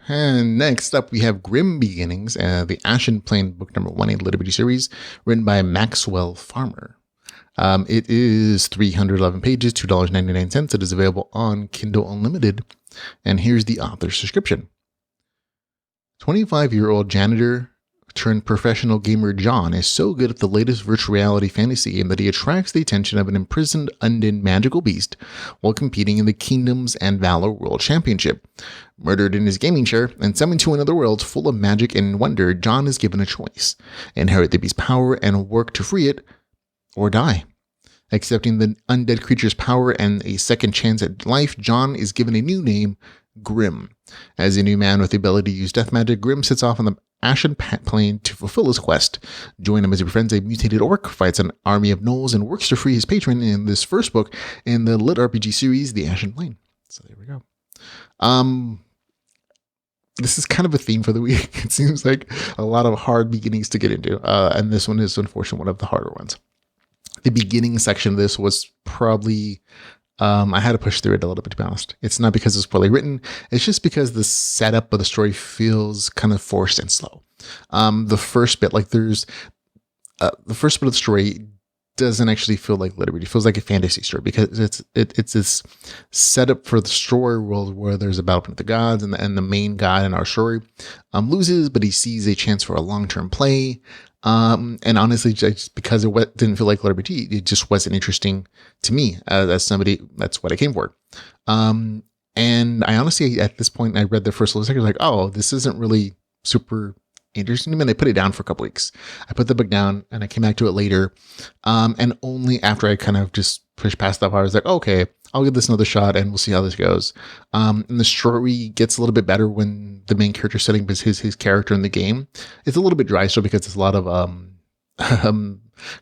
And next up, we have Grim Beginnings, the Ashen Plane book number 1 in the LitRPG series, written by Maxwell Farmer. It is 311 pages, $2.99. It is available on Kindle Unlimited. And here's the author's description. 25-year-old janitor turned professional gamer John is so good at the latest virtual reality fantasy game that he attracts the attention of an imprisoned undead magical beast while competing in the Kingdoms and Valor World Championship. Murdered in his gaming chair and summoned to another world full of magic and wonder, John is given a choice: inherit the beast's power and work to free it, or die. Accepting the undead creature's power and a second chance at life, John is given a new name, Grim. As a new man with the ability to use death magic, Grim sets off on the Ashen Plane to fulfill his quest. Join him as he befriends a mutated orc, fights an army of gnolls, and works to free his patron in this first book in the LitRPG series, The Ashen Plane. So there we go. This is kind of a theme for the week. It seems like a lot of hard beginnings to get into, and this one is unfortunately one of the harder ones. The beginning section of this was probably, I had to push through it a little bit, to be honest. It's not because it's poorly written. It's just because the setup of the story feels kind of forced and slow. The first bit, the first bit of the story doesn't actually feel like literary. It feels like a fantasy story because it's this setup for the story world where there's a battle with the gods, and the main god in our story loses, but he sees a chance for a long-term play. And honestly, just because it didn't feel like LitRPG, it just wasn't interesting to me as somebody. That's what I came for. And I honestly, at this point, I read the first little second, like, oh, this isn't really super interesting to me. And I put it down for a couple weeks. I put the book down and I came back to it later. And only after I kind of just pushed past that part, I was like, okay, I'll give this another shot and we'll see how this goes. And the story gets a little bit better when the main character setting is his character in the game. It's a little bit dry still because it's a lot of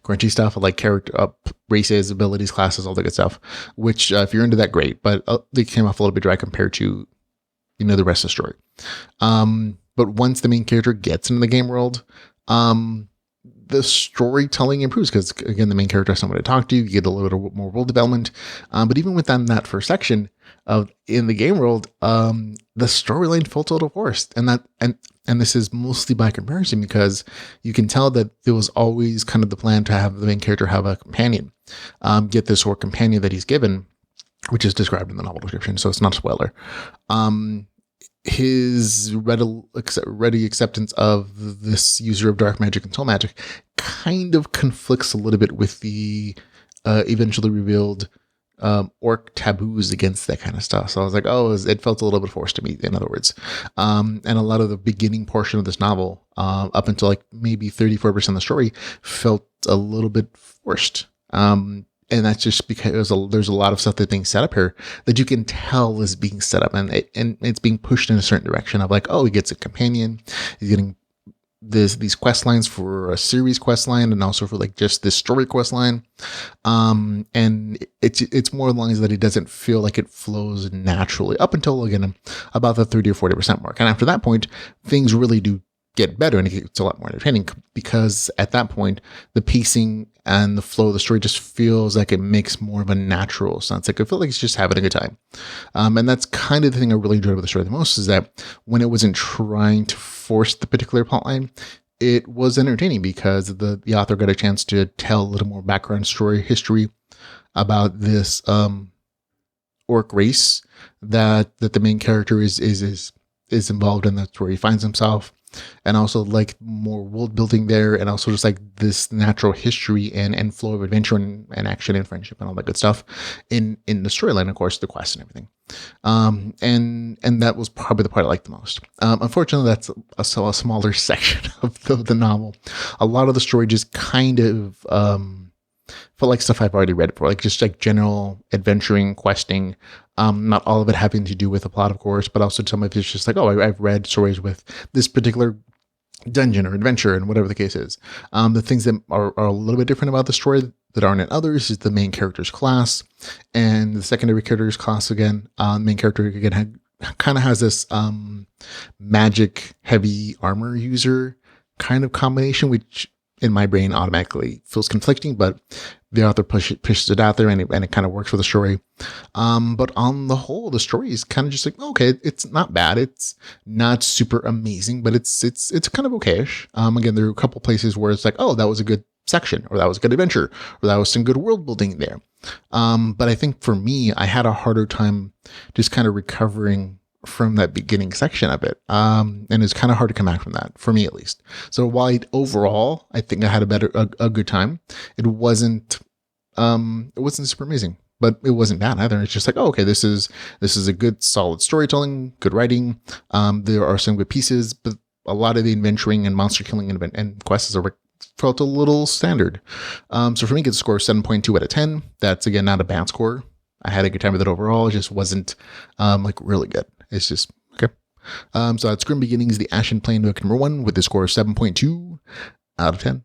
crunchy stuff, like character races, abilities, classes, all that good stuff, which if you're into that, great. But they came off a little bit dry compared to, the rest of the story. But once the main character gets into the game world, the storytelling improves because, again, the main character has someone to talk to. You get a little bit more world development. But even within that first section in the game world, the storyline felt a little forced. And this is mostly by comparison because you can tell that there was always kind of the plan to have the main character have a companion, get this orc companion that he's given, which is described in the novel description. So it's not a spoiler. His ready acceptance of this user of dark magic and soul magic kind of conflicts a little bit with the eventually revealed orc taboos against that kind of stuff. So I was like, oh, it felt a little bit forced to me, in other words. And a lot of the beginning portion of this novel, up until like maybe 34% of the story, felt a little bit forced. And that's just because there's a lot of stuff that's being set up here that you can tell is being set up, and it's being pushed in a certain direction of like, oh, he gets a companion, he's getting these quest lines for a series quest line, and also for like just this story quest line. And it's more along as that it doesn't feel like it flows naturally up until, again, about the 30 or 40% mark. And after that point, things really do get better and it gets a lot more entertaining because at that point the pacing and the flow of the story just feels like it makes more of a natural sense. Like I feel like it's just having a good time. And that's kind of the thing I really enjoyed with the story the most, is that when it wasn't trying to force the particular plotline, it was entertaining because the author got a chance to tell a little more background story history about this orc race that the main character is involved in. That's where he finds himself. And also like more world building there, and also just like this natural history and flow of adventure and action and friendship and all that good stuff in the storyline, of course, the quest and everything. And that was probably the part I liked the most. Unfortunately, that's a smaller section of the novel. A lot of the story just kind of felt like stuff I've already read before, like just like general adventuring, questing. Not all of it having to do with the plot, of course, but also some of it's just like, oh, I've read stories with this particular dungeon or adventure and whatever the case is. The things that are a little bit different about the story that aren't in others is the main character's class and the secondary character's class. Again, the main character again kind of has this magic heavy armor user kind of combination, which in my brain automatically feels conflicting, but the author pushes it out there, and it kind of works for the story. But on the whole, the story is kind of just like, okay, it's not bad. It's not super amazing, but it's kind of okayish. Again, there are a couple places where it's like, oh, that was a good section, or that was a good adventure, or that was some good world building there. But I think for me, I had a harder time just kind of recovering from that beginning section of it. And it's kind of hard to come back from that, for me at least. So while overall, I think I had a good time, it wasn't super amazing, but it wasn't bad either. It's just like, oh, okay, this is a good, solid storytelling, good writing. There are some good pieces, but a lot of the adventuring and monster killing and quests felt a little standard. So for me, it's a score of 7.2 out of 10. That's, again, not a bad score. I had a good time with it overall. It just wasn't like really good. It's just okay. So that's Grim Beginnings, the Ashen Plane book number 1, with the score of 7.2 out of 10.